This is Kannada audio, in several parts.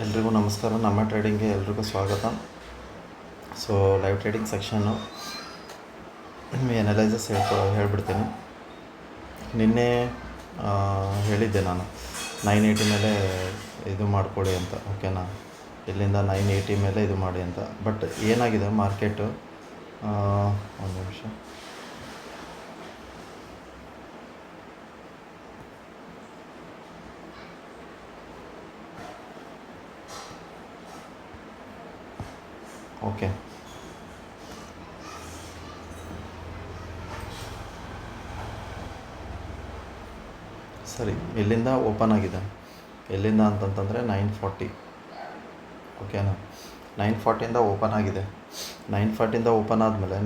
ಎಲ್ರಿಗೂ ನಮಸ್ಕಾರ. ನಮ್ಮ ಟ್ರೇಡಿಂಗ್ಗೆ ಎಲ್ರಿಗೂ ಸ್ವಾಗತ. ಸೊ ಲೈವ್ ಟ್ರೇಡಿಂಗ್ ಸೆಕ್ಷನ್ನು ಎನಲೈಸಸ್ ಹೇಳ್ಬಿಡ್ತೀನಿ. ನಿನ್ನೆ ಹೇಳಿದ್ದೆ ನಾನು 980 ಮೇಲೆ ಇದು ಮಾಡಿಕೊಡಿ ಅಂತ, ಓಕೆನಾ. ಇಲ್ಲಿಂದ 980 ಮೇಲೆ ಇದು ಮಾಡಿ ಅಂತ. ಬಟ್ ಏನಾಗಿದೆ ಮಾರ್ಕೆಟು, ಒಂದು ನಿಮಿಷ, ಓಕೆ. ಸರಿ, ಇಲ್ಲಿಂದ ಓಪನ್ ಆಗಿದೆ. ಎಲ್ಲಿಂದ ಅಂತಂತಂದರೆ 940, ಓಕೆನಾ. 940ಇಂದ ಓಪನ್ ಆಗಿದೆ. 940ಇಂದ ಓಪನ್ ಆದಮೇಲೆ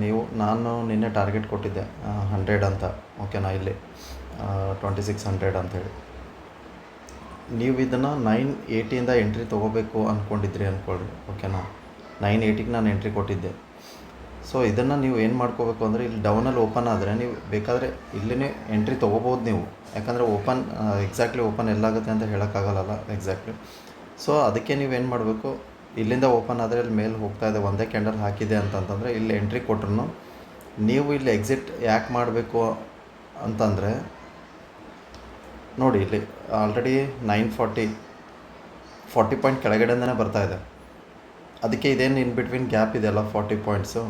ನಾನು ನಿನ್ನೆ ಟಾರ್ಗೆಟ್ ಕೊಟ್ಟಿದ್ದೆ 100 ಅಂತ, ಓಕೆನಾ. ಇಲ್ಲಿ 2600 ಅಂಥೇಳಿ ನೀವು ಇದನ್ನು 980ಇಂದ ಎಂಟ್ರಿ ತೊಗೋಬೇಕು ಅಂದ್ಕೊಂಡಿದ್ರಿ ಅಂದ್ಕೊಳ್ರಿ, ಓಕೆನಾ. 980ಗೆ ನಾನು ಎಂಟ್ರಿ ಕೊಟ್ಟಿದ್ದೆ. ಸೊ ಇದನ್ನು ನೀವು ಏನು ಮಾಡ್ಕೋಬೇಕು ಅಂದರೆ, ಇಲ್ಲಿ ಡೌನಲ್ಲಿ ಓಪನ್ ಆದರೆ ನೀವು ಬೇಕಾದರೆ ಇಲ್ಲೇ ಎಂಟ್ರಿ ತೊಗೋಬೋದು ನೀವು. ಯಾಕಂದರೆ ಎಕ್ಸಾಕ್ಟ್ಲಿ ಓಪನ್ ಎಲ್ಲಾಗುತ್ತೆ ಅಂತ ಹೇಳೋಕ್ಕಾಗಲ್ಲ ಎಕ್ಸಾಕ್ಟ್ಲಿ. ಸೊ ಅದಕ್ಕೆ ನೀವೇನು ಮಾಡಬೇಕು, ಇಲ್ಲಿಂದ ಓಪನ್ ಆದರೆ ಇಲ್ಲಿ ಮೇಲೆ ಹೋಗ್ತಾಯಿದೆ, ಒಂದೇ ಕ್ಯಾಂಡಲ್ ಹಾಕಿದೆ ಅಂತಂತಂದರೆ ಇಲ್ಲಿ ಎಂಟ್ರಿ ಕೊಟ್ರು ನೀವು ಇಲ್ಲಿ ಎಕ್ಸಿಟ್ ಯಾಕೆ ಮಾಡಬೇಕು ಅಂತಂದರೆ, ನೋಡಿ ಇಲ್ಲಿ ಆಲ್ರೆಡಿ 40 ಪಾಯಿಂಟ್ ಕೆಳಗಡೆಯಿಂದನೇ ಬರ್ತಾಯಿದೆ. ಅದಕ್ಕೆ ಇದೇನು ಇನ್ ಬಿಟ್ವೀನ್ ಗ್ಯಾಪ್ ಇದೆಯಲ್ಲ 40 ಪಾಯಿಂಟ್ಸು,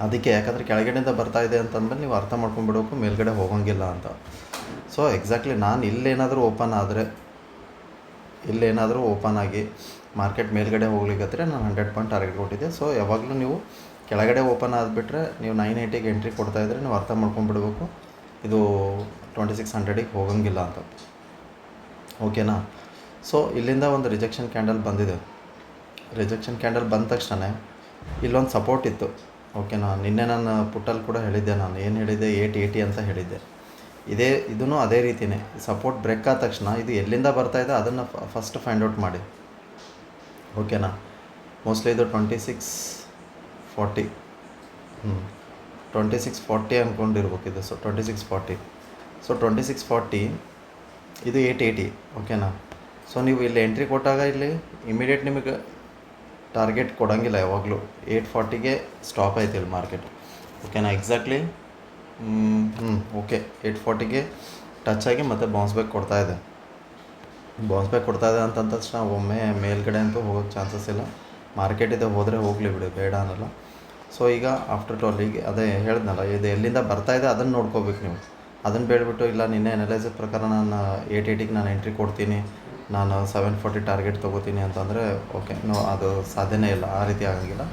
ಅದಕ್ಕೆ. ಯಾಕಂದರೆ ಕೆಳಗಡೆಯಿಂದ ಬರ್ತಾಯಿದೆ ಅಂತಂದಮೇಲೆ ನೀವು ಅರ್ಥ ಮಾಡ್ಕೊಂಡ್ಬಿಡ್ಬೇಕು ಮೇಲ್ಗಡೆ ಹೋಗೋಂಗಿಲ್ಲ ಅಂತ. ಸೊ ಎಕ್ಸಾಕ್ಟ್ಲಿ ನಾನು ಇಲ್ಲೇನಾದರೂ ಓಪನ್ ಆಗಿ ಮಾರ್ಕೆಟ್ ಮೇಲ್ಗಡೆ ಹೋಗ್ಲಿಕ್ಕೆ ನಾನು 100 ಪಾಯಿಂಟ್ ಟಾರ್ಗೆಟ್ ಕೊಟ್ಟಿದ್ದೆ. ಸೊ ಯಾವಾಗಲೂ ನೀವು ಕೆಳಗಡೆ ಓಪನ್ ಆಗಿಬಿಟ್ರೆ ನೀವು 980ಗೆ ಎಂಟ್ರಿ ಕೊಡ್ತಾಯಿದ್ರೆ ನೀವು ಅರ್ಥ ಮಾಡ್ಕೊಂಡ್ಬಿಡ್ಬೇಕು ಇದು 2600ಗೆ ಹೋಗೋಂಗಿಲ್ಲ ಅಂತ, ಓಕೆನಾ. ಸೊ ಇಲ್ಲಿಂದ ಒಂದು ರಿಜೆಕ್ಷನ್ ಕ್ಯಾಂಡಲ್ ಬಂದಿದೆ. ರಿಜೆಕ್ಷನ್ ಕ್ಯಾಂಡಲ್ ಬಂದ ತಕ್ಷಣ ಇಲ್ಲೊಂದು ಸಪೋರ್ಟ್ ಇತ್ತು, ಓಕೆನಾ. ನಿನ್ನೆ ನಾನು ಪುಟ್ಟಲ್ಲಿ ಕೂಡ ಹೇಳಿದ್ದೆ, ನಾನು ಏನು ಹೇಳಿದ್ದೆ 880 ಅಂತ ಹೇಳಿದ್ದೆ. ಇದೂ ಅದೇ ರೀತಿಯೇ ಸಪೋರ್ಟ್ ಬ್ರೇಕ್ ಆದ ತಕ್ಷಣ ಇದು ಎಲ್ಲಿಂದ ಬರ್ತಾಯಿದೆ ಅದನ್ನು ಫಸ್ಟ್ ಫೈಂಡ್ ಔಟ್ ಮಾಡಿ, ಓಕೆನಾ. ಮೋಸ್ಟ್ಲಿ ಇದು 2640 2640 ಅಂದ್ಕೊಂಡಿರ್ಬೇಕು ಇದು. ಸೊ 2640, ಸೊ 2640 ಇದು 880, ಓಕೆನಾ. ಸೊ ನೀವು ಇಲ್ಲಿ ಎಂಟ್ರಿ ಕೊಟ್ಟಾಗ ಇಲ್ಲಿ ಇಮಿಡಿಯೇಟ್ ನಿಮಗೆ ಟಾರ್ಗೆಟ್ ಕೊಡೋಂಗಿಲ್ಲ ಯಾವಾಗಲೂ. 840ಗೆ ಸ್ಟಾಪ್ ಆಯ್ತು ಇಲ್ಲಿ ಮಾರ್ಕೆಟ್, ಓಕೆನಾ. ಎಕ್ಸಾಕ್ಟ್ಲಿ ಓಕೆ 840ಗೆ ಟಚ್ ಆಗಿ ಮತ್ತೆ ಬೌನ್ಸ್ ಬ್ಯಾಕ್ ಕೊಡ್ತಾಯಿದೆ ಅಂತ ತಕ್ಷಣ ಒಮ್ಮೆ ಮೇಲ್ಗಡೆ ಅಂತೂ ಹೋಗೋಕ್ಕೆ ಚಾನ್ಸಸ್ ಇಲ್ಲ. ಮಾರ್ಕೆಟ್ ಇದೆ, ಹೋದರೆ ಹೋಗಲಿ ಬಿಡಿ, ಬೇಡ ಅನ್ನಲ್ಲ. ಸೊ ಈಗ ಆಫ್ಟರ್ 12ಗೆ ಅದೇ ಹೇಳಿದ್ನಲ್ಲ, ಇದು ಎಲ್ಲಿಂದ ಬರ್ತಾಯಿದೆ ಅದನ್ನು ನೋಡ್ಕೋಬೇಕು ನೀವು. ಅದನ್ನು ಬೇಡ್ಬಿಟ್ಟು ಇಲ್ಲ ನಿನ್ನೆ ಅನಲೈಸಿಸ್ ಪ್ರಕಾರ ನಾನು 880ಗೆ ನಾನು ಎಂಟ್ರಿ ಕೊಡ್ತೀನಿ, ನಾನು 740 ಟಾರ್ಗೆಟ್ ತೊಗೋತೀನಿ ಅಂತಂದರೆ ಓಕೆ, ಅದು ಸಾಧ್ಯನೇ ಇಲ್ಲ, ಆ ರೀತಿ ಆಗೋಂಗಿಲ್ಲ.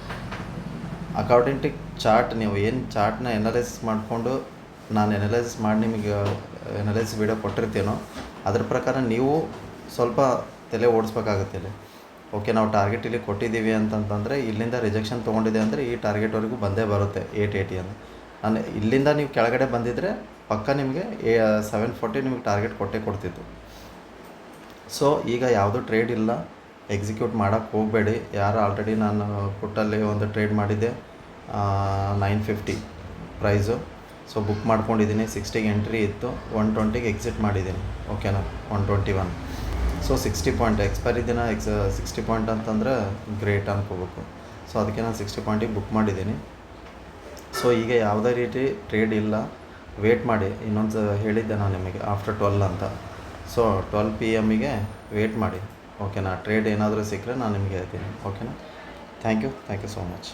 ಅಕಾರ್ಡಿಂಗ್ ಟು ಚಾರ್ಟ್, ನೀವು ಏನು ಚಾರ್ಟ್ನ ಎನಲೈಸಿಸ್ ಮಾಡಿಕೊಂಡು ನಾನು ಎನಲೈಸಿಸ್ ಮಾಡಿ ನಿಮಗೆ ಎನಲೈಸಿಸ್ ವೀಡಿಯೋ ಕೊಟ್ಟಿರ್ತೀನೋ ಅದ್ರ ಪ್ರಕಾರ ನೀವು ಸ್ವಲ್ಪ ತಲೆ ಓಡಿಸ್ಬೇಕಾಗುತ್ತೆ ಇಲ್ಲಿ, ಓಕೆ. ನಾವು ಟಾರ್ಗೆಟ್ ಇಲ್ಲಿ ಕೊಟ್ಟಿದ್ದೀವಿ ಅಂತಂತಂದರೆ ಇಲ್ಲಿಂದ ರಿಜೆಕ್ಷನ್ ತೊಗೊಂಡಿದೆ ಅಂದರೆ ಈ ಟಾರ್ಗೆಟ್ವರೆಗೂ ಬಂದೇ ಬರುತ್ತೆ 880 ಅಂತ. ನಾನು ಇಲ್ಲಿಂದ ನೀವು ಕೆಳಗಡೆ ಬಂದಿದ್ದರೆ ಪಕ್ಕ ನಿಮಗೆ 740 ನಿಮಗೆ ಟಾರ್ಗೆಟ್ ಕೊಡ್ತಿತ್ತು. ಸೊ ಈಗ ಯಾವುದೂ ಟ್ರೇಡ್ ಇಲ್ಲ, ಎಕ್ಸಿಕ್ಯೂಟ್ ಮಾಡೋಕ್ಕೆ ಹೋಗಬೇಡಿ ಯಾರು. ಆಲ್ರೆಡಿ ನಾನು ಪುಟ್ಟಲ್ಲಿ ಒಂದು ಟ್ರೇಡ್ ಮಾಡಿದ್ದೆ 950 ಪ್ರೈಸು. ಸೊ ಬುಕ್ ಮಾಡ್ಕೊಂಡಿದ್ದೀನಿ. 60ಗೆ ಎಂಟ್ರಿ ಇತ್ತು, 120ಗೆ ಎಕ್ಸಿಟ್ ಮಾಡಿದ್ದೀನಿ, ಓಕೆನಾ. 121, ಸೊ 60 ಪಾಯಿಂಟ್ ಎಕ್ಸ್ಪೈರಿ ದಿನ 60 ಪಾಯಿಂಟ್ ಅಂತಂದರೆ ಗ್ರೇಟ್ ಅನ್ಕೋಬೇಕು. ಸೊ ಅದಕ್ಕೆ ನಾನು 60 ಪಾಯಿಂಟಿಗೆ ಬುಕ್ ಮಾಡಿದ್ದೀನಿ. ಸೊ ಈಗ ಯಾವುದೇ ರೀತಿ ಟ್ರೇಡ್ ಇಲ್ಲ, ವೇಟ್ ಮಾಡಿ. ಇನ್ನೊಂದು ಹೇಳಿದ್ದೆ ನಾನು ನಿಮಗೆ ಆಫ್ಟರ್ 12 ಅಂತ. ಸೊ 12 PM ವೇಟ್ ಮಾಡಿ, ಓಕೆನಾ. ಟ್ರೇಡ್ ಏನಾದರೂ ಸಿಕ್ಕರೆ ನಾನು ನಿಮಗೆ ಹೇಳ್ತೀನಿ, ಓಕೆನಾ. Thank you so much.